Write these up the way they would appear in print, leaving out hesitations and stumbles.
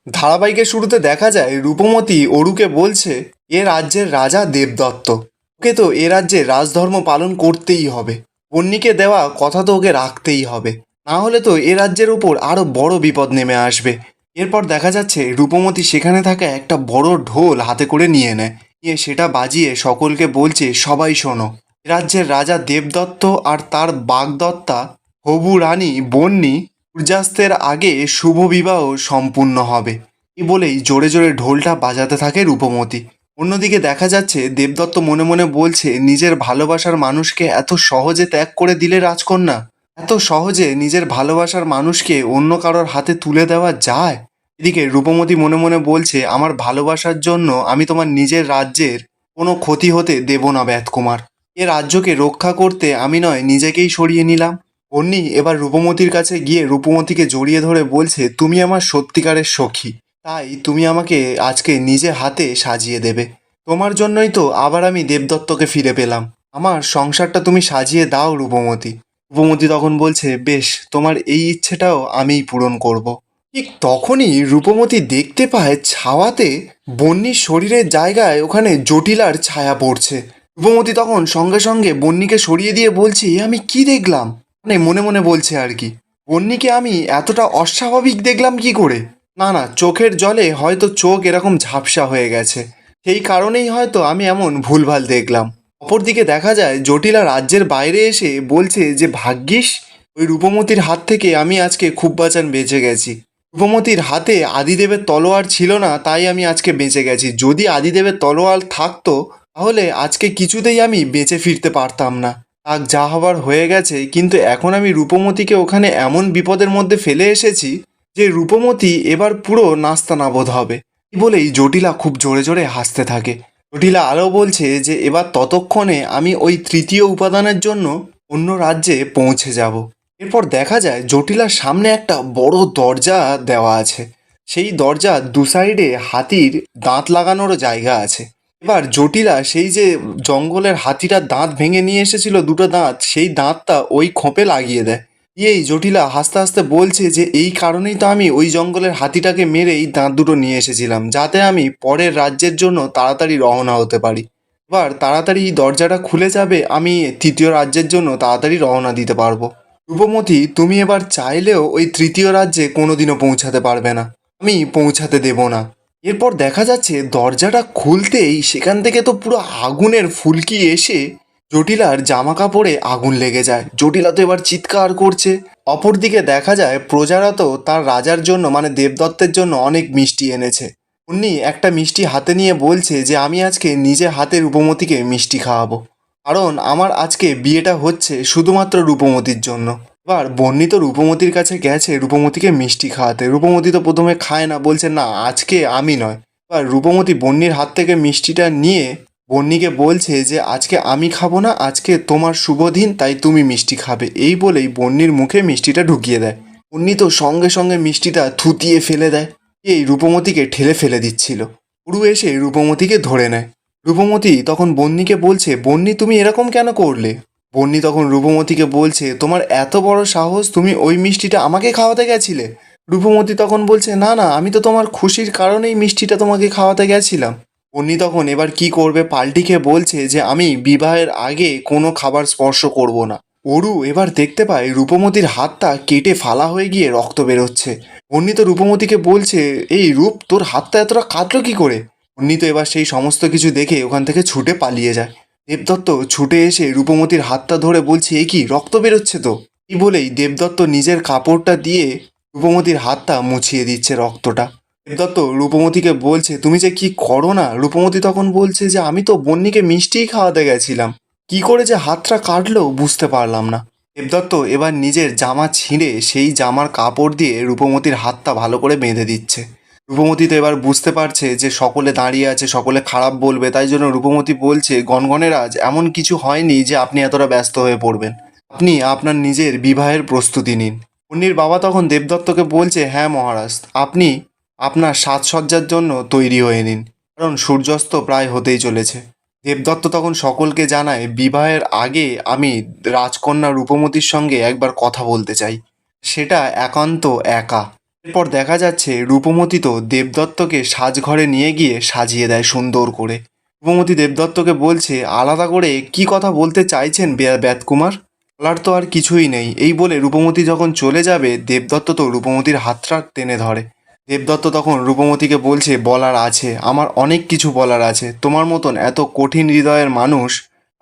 ধারাবাহিকের শুরুতে দেখা যায় রূপমতি অরুকে বলছে এ রাজ্যের রাজা দেবদত্ত, ওকে তো এ রাজ্যে রাজধর্ম পালন করতেই হবে। বন্নিকে দেওয়া কথা তো ওকে রাখতেই হবে, না হলে তো এ রাজ্যের উপর আরো বড় বিপদ নেমে আসবে। এরপর দেখা যাচ্ছে রূপমতি সেখানে থাকা একটা বড় ঢোল হাতে করে নিয়ে নেয়, নিয়ে সেটা বাজিয়ে সকলকে বলছে সবাই শোনো, এ রাজ্যের রাজা দেবদত্ত আর তার বাগদত্তা হবু রানী বন্নি সূর্যাস্তের আগে শুভ বিবাহ সম্পূর্ণ হবে। এই বলেই জোরে জোরে ঢোলটা বাজাতে থাকে রূপমতি। অন্যদিকে দেখা যাচ্ছে দেবদত্ত মনে মনে বলছে নিজের ভালোবাসার মানুষকে এত সহজে ত্যাগ করে দিলে রাজকন্যা, এত সহজে নিজের ভালোবাসার মানুষকে অন্য কারোর হাতে তুলে দেওয়া যায়? এদিকে রূপমতি মনে মনে বলছে আমার ভালোবাসার জন্য আমি তোমার নিজের রাজ্যের কোনো ক্ষতি হতে দেব না ব্যতকুমার। এ রাজ্যকে রক্ষা করতে আমি নয় নিজেকেই সরিয়ে নিলাম। বন্নি এবার রূপমতির কাছে গিয়ে রূপমতিকে জড়িয়ে ধরে বলছে তুমি আমার সত্যিকারের সখী, তাই তুমি আমাকে আজকে নিজে হাতে সাজিয়ে দেবে। তোমার জন্যই তো আবার আমি দেবদত্তকে ফিরে পেলাম। আমার সংসারটা তুমি সাজিয়ে দাও রূপমতি। রূপমতি তখন বলছে বেশ, তোমার এই ইচ্ছেটাও আমিই পূরণ করব। ঠিক তখনই রূপমতি দেখতে পায় ছাওয়াতে বন্নির শরীরের জায়গায় ওখানে জটিলার ছায়া পড়ছে। রূপমতি তখন সঙ্গে সঙ্গে বন্নিকে সরিয়ে দিয়ে বলছে এ আমি কি দেখলাম, মানে মনে মনে বলছে আর কি, বন্নিকে আমি এতটা অস্বাভাবিক দেখলাম কি করে? না না, চোখের জলে হয়তো চোখ এরকম ঝাপসা হয়ে গেছে, সেই কারণেই হয়তো আমি এমন ভুলভাল দেখলাম। অপরদিকে দেখা যায় জটিলা রাজ্যের বাইরে এসে বলছে যে ভাগ্যিস ওই রূপমতির হাত থেকে আমি আজকে খুব বাঁচান বেঁচে গেছি। রূপমতির হাতে আদিদেবের তলোয়ার ছিল না, তাই আমি আজকে বেঁচে গেছি। যদি আদিদেবের তলোয়ার থাকতো তাহলে আজকে কিছুতেই আমি বেঁচে ফিরতে পারতাম না। আগ যা হবার হয়ে গেছে, কিন্তু এখন আমি রূপমতিকে ওখানে এমন বিপদের মধ্যে ফেলে এসেছি যে রূপমতি এবার পুরো নাস্তানাবোধ হবে। এই বলেই জটিলা খুব জোরে জোরে হাসতে থাকে। জটিলা আরও বলছে যে এবার ততক্ষণে আমি ওই তৃতীয় উপাদানের জন্য অন্য রাজ্যে পৌঁছে যাব। এরপর দেখা যায় জটিলার সামনে একটা বড় দরজা দেওয়া আছে, সেই দরজার দু সাইডে হাতির দাঁত লাগানোরও জায়গা আছে। এবার জটিলা সেই যে জঙ্গলের হাতিটার দাঁত ভেঙে নিয়ে এসেছিল দুটো দাঁত, সেই দাঁতটা ওই খোপে লাগিয়ে দেয়। এই জটিলা হাসতে হাসতে বলছে যে এই কারণেই তো আমি ওই জঙ্গলের হাতিটাকে মেরে এই দাঁত দুটো নিয়ে এসেছিলাম, যাতে আমি পরের রাজ্যের জন্য তাড়াতাড়ি রওনা হতে পারি। এবার তাড়াতাড়ি দরজাটা খুলে যাবে, আমি তৃতীয় রাজ্যের জন্য তাড়াতাড়ি রওনা দিতে পারবো। রূপমতি তুমি এবার চাইলেও ওই তৃতীয় রাজ্যে কোনোদিনও পৌঁছাতে পারবে না, আমি পৌঁছাতে দেব না। এরপর দেখা যাচ্ছে দরজাটা খুলতেই সেখান থেকে তো পুরো আগুনের ফুলকি এসে জটিলার জামা কাপড়ে আগুন লেগে যায়। জটিলা তো এবার চিৎকার করছে। অপরদিকে দেখা যায় প্রজারা তো তার রাজার জন্য মানে দেবদত্তের জন্য অনেক মিষ্টি এনেছে। উনি একটা মিষ্টি হাতে নিয়ে বলছে যে আমি আজকে নিজে হাতে রূপমতিকে মিষ্টি খাওয়াবো, কারণ আমার আজকে বিয়েটা হচ্ছে শুধুমাত্র রূপমতির জন্য। এবার বন্নি তো রূপমতির কাছে গেছে রূপমতিকে মিষ্টি খাওয়াতে। রূপমতি তো প্রথমে খায় না, বলছে না আজকে আমি নয়। এবার রূপমতি বন্নির হাত থেকে মিষ্টিটা নিয়ে বন্নিকে বলছে যে আজকে আমি খাবো না, আজকে তোমার শুভ দিন, তাই তুমি মিষ্টি খাবে। এই বলেই বন্নির মুখে মিষ্টিটা ঢুকিয়ে দেয়। বন্নি তো সঙ্গে সঙ্গে মিষ্টিটা থুতিয়ে ফেলে দেয়। এই রূপমতিকে ঠেলে ফেলে দিচ্ছিল। পুরু এসে রূপমতিকে ধরে নেয়। রূপমতি তখন বন্নিকে বলছে বন্নি তুমি এরকম কেন করলে? বন্নি তখন রূপমতিকে বলছে তোমার এত বড় সাহস, তুমি ওই মিষ্টিটা আমাকে খাওয়াতে গেছিলে? রূপমতি তখন বলছে না না, আমি তো তোমার খুশির কারণেই মিষ্টিটা তোমাকে খাওয়াতে গেছিলাম। বন্নি তখন এবার কি করবে পাল্টি খেয়ে বলছে যে আমি বিবাহের আগে কোনো খাবার স্পর্শ করব না। অরু এবার দেখতে পায় রূপমতির হাতটা কেটে ফালা হয়ে গিয়ে রক্ত বেরোচ্ছে। বন্নি তো রূপমতিকে বলছে এই রূপ তোর হাতটা এতটা কাটলো কি করে? বন্নি তো এবার সেই সমস্ত কিছু দেখে ওখান থেকে ছুটে পালিয়ে যায়। দেবদত্ত ছুটে এসে রূপমতির হাতটা ধরে বলছে এ কি, রক্ত বেরোচ্ছে তো। এই বলেই দেবদত্ত নিজের কাপড়টা দিয়ে রূপমতির হাতটা মুছিয়ে দিচ্ছে রক্তটা। দেবদত্ত রূপমতিকে বলছে তুমি যে কি করো না। রূপমতি তখন বলছে যে আমি তো বন্নিকে মিষ্টিই খাওয়াতে গেছিলাম, কি করে যে হাতটা কাটলো বুঝতে পারলাম না। দেবদত্ত এবার নিজের জামা ছিঁড়ে সেই জামার কাপড় দিয়ে রূপমতির হাতটা ভালো করে বেঁধে দিচ্ছে। রূপমতি তো এবার বুঝতে পারছে যে সকলে দাঁড়িয়ে আছে, সকলে খারাপ বলবে, তাই জন্য রূপমতি বলছে গনগনেরাজ এমন কিছু হয়নি যে আপনি এতটা ব্যস্ত হয়ে পড়বেন, আপনি আপনার নিজের বিবাহের প্রস্তুতি নিন। মুন্নির বাবা তখন দেবদত্তকে বলছে হ্যাঁ মহারাজ, আপনি আপনার সাজসজ্জার জন্য তৈরি হয়ে নিন, কারণ সূর্যাস্ত প্রায় হতেই চলেছে। দেবদত্ত তখন সকলকে জানায় বিবাহের আগে আমি রাজকন্যা রূপমতির সঙ্গে একবার কথা বলতে চাই, সেটা একান্ত একা। এরপর দেখা যাচ্ছে রূপমতি তো দেবদত্তকে সাজঘরে নিয়ে গিয়ে সাজিয়ে দেয় সুন্দর করে। রূপমতি দেবদত্তকে বলছে, আলাদা করে কি কথা বলতে চাইছেন ব্যাতকুমার? বলার তো আর কিছুই নেই। এই বলে রূপমতি যখন চলে যাবে, দেবদত্ত তো রূপমতির হাতটা টেনে ধরে। দেবদত্ত তখন রূপমতিকে বলছে, বলার আছে, আমার অনেক কিছু বলার আছে। তোমার মতন এত কঠিন হৃদয়ের মানুষ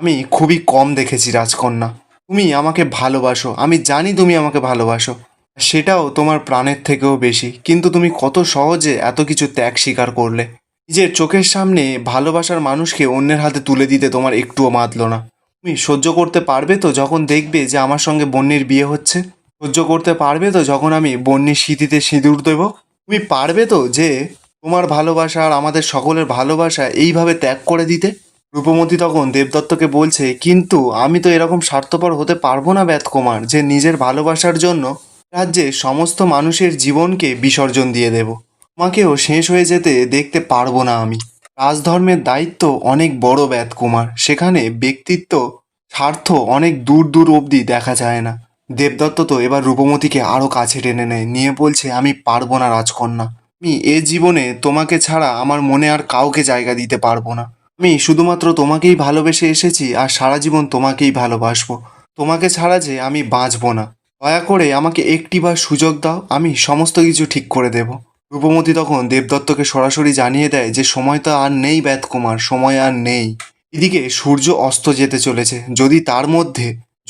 আমি খুবই কম দেখেছি রাজকন্যা। তুমি আমাকে ভালোবাসো, আমি জানি তুমি আমাকে ভালোবাসো, সেটাও তোমার প্রাণের থেকেও বেশি। কিন্তু তুমি কত সহজে এত কিছু ত্যাগ স্বীকার করলে। নিজের চোখের সামনে ভালোবাসার মানুষকে অন্যের হাতে তুলে দিতে তোমার একটুও মাতলো না। তুমি সহ্য করতে পারবে তো যখন দেখবে যে আমার সঙ্গে বন্যির বিয়ে হচ্ছে? সহ্য করতে পারবে তো যখন আমি বন্যির সিঁথিতে সিঁদুর দেব? তুমি পারবে তো যে তোমার ভালোবাসা আর আমাদের সকলের ভালোবাসা এইভাবে ত্যাগ করে দিতে? রূপমতি তখন দেবদত্তকে বলছে, কিন্তু আমি তো এরকম স্বার্থপর হতে পারবো না ব্যাতকুমার, যে নিজের ভালোবাসার জন্য রাজ্যে সমস্ত মানুষের জীবনকে বিসর্জন দিয়ে দেব। তোমাকেও শেষ হয়ে যেতে দেখতে পারবো না আমি। রাজধর্মের দায়িত্ব অনেক বড় ব্যাতকুমার, সেখানে ব্যক্তিত্ব স্বার্থ অনেক দূর দূর অবধি দেখা যায় না। দেবদত্ত তো এবার রূপমতিকে আরো কাছে টেনে নেয়, নিয়ে বলছে, আমি পারবো না রাজকন্যা। আমি এ জীবনে তোমাকে ছাড়া আমার মনে আর কাউকে জায়গা দিতে পারবো না। আমি শুধুমাত্র তোমাকেই ভালোবেসে এসেছি আর সারা জীবন তোমাকেই ভালোবাসবো। তোমাকে ছাড়া যে আমি বাঁচবো না। দয়া করে আমাকে একটিবার সুযোগ দাও, আমি সমস্ত কিছু ঠিক করে দেব। রূপমতি তখন দেবদত্তকে সরাসরি জানিয়ে দেয় যে সময় তো আর নেই ব্যাতকুমার, সময় আর নেই। এদিকে সূর্য অস্ত যেতে চলেছে।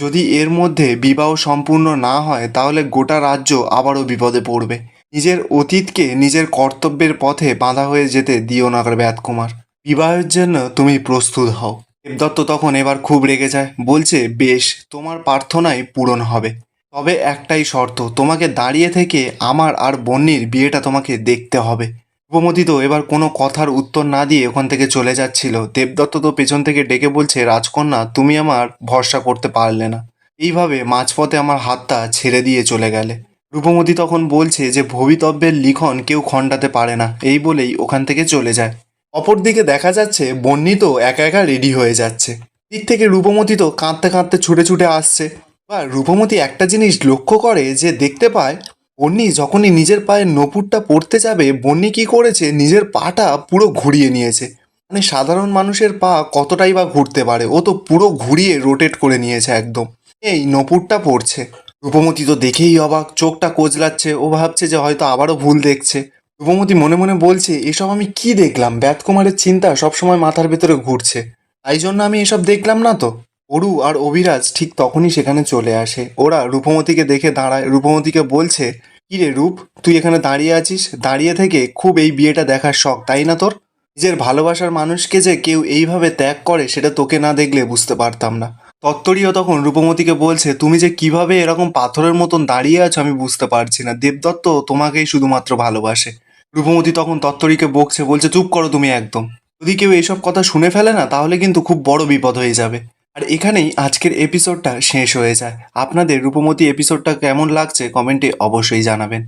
যদি এর মধ্যে বিবাহ সম্পূর্ণ না হয়, তাহলে গোটা রাজ্য আবারও বিপদে পড়বে। নিজের অতীতকে নিজের কর্তব্যের পথে বাঁধা হয়ে যেতে দিও না ব্যাতকুমার। বিবাহের জন্য তুমি প্রস্তুত হও। দেবদত্ত তখন এবার খুব রেগে যায়, বলছে, বেশ, তোমার প্রার্থনাই পূরণ হবে। তবে একটাই শর্ত, তোমাকে দাঁড়িয়ে থেকে আমার আর বন্নির বিয়েটা তোমাকে দেখতে হবে। রূপমতি তো এবার কোনো কথার উত্তর না দিয়ে ওখান থেকে চলে যাচ্ছিল। দেবদত্ত তো পেছন থেকে ডেকে বলছে, রাজকন্যা, তুমি আমার ভরসা করতে পারলে না, এইভাবে মাঝপথে আমার হাতটা ছেড়ে দিয়ে চলে গেলে। রূপমতি তখন বলছে যে ভবিতব্যের লিখন কেউ খণ্ডাতে পারে না, এই বলেই ওখান থেকে চলে যায়। অপরদিকে দেখা যাচ্ছে বন্নি তো একা একা রেডি হয়ে যাচ্ছে। দিক থেকে রূপমতি তো কাঁদতে কাঁদতে ছুটে ছুটে আসছে। বা রূপমতি একটা জিনিস লক্ষ্য করে, যে দেখতে পায় বন্নি যখনই নিজের পায়ে নপুরটা পড়তে যাবে, বন্নি কি করেছে, নিজের পাটা পুরো ঘুরিয়ে নিয়েছে। মানে সাধারণ মানুষের পা কতটাই বা ঘুরতে পারে, ও তো পুরো ঘুরিয়ে রোটেট করে নিয়েছে একদম। এই নপুরটা পড়ছে। রূপমতি তো দেখেই অবাক, চোখটা কোজলাচ্ছে, ও ভাবছে যে হয়তো আবারও ভুল দেখছে। রূপমতি মনে মনে বলছে, এসব আমি কি দেখলাম? ব্যাতকুমারের চিন্তা সবসময় মাথার ভেতরে ঘুরছে, তাই জন্য আমি এসব দেখলাম না তো। অরু আর অভিরাজ ঠিক তখনই সেখানে চলে আসে। ওরা রূপমতিকে দেখে দাঁড়ায়, রূপমতিকে বলছে, কি রে রূপ, তুই এখানে দাঁড়িয়ে আছিস? দাঁড়িয়ে থেকে খুব এই বিয়েটা দেখার শখ, তাই না তোর? নিজের ভালোবাসার মানুষকে যে কেউ এইভাবে ত্যাগ করে, সেটা তোকে না দেখলে বুঝতে পারতাম না। তত্তরীও তখন রূপমতিকে বলছে, তুমি যে কিভাবে এরকম পাথরের মতন দাঁড়িয়ে আছো আমি বুঝতে পারছি না। দেবদত্ত তোমাকেই শুধুমাত্র ভালোবাসে। রূপমতি তখন তত্তরীকে বকছে, বলছে, চুপ করো তুমি একদম। যদি কেউ এইসব কথা শুনে ফেলে না, তাহলে কিন্তু খুব বড় বিপদ হয়ে যাবে। আর এখানেই আজকের এপিসোডটা শেষ হয়ে যায়। আপনাদের রূপমতি এপিসোডটা কেমন লাগছে কমেন্টে অবশ্যই জানাবেন।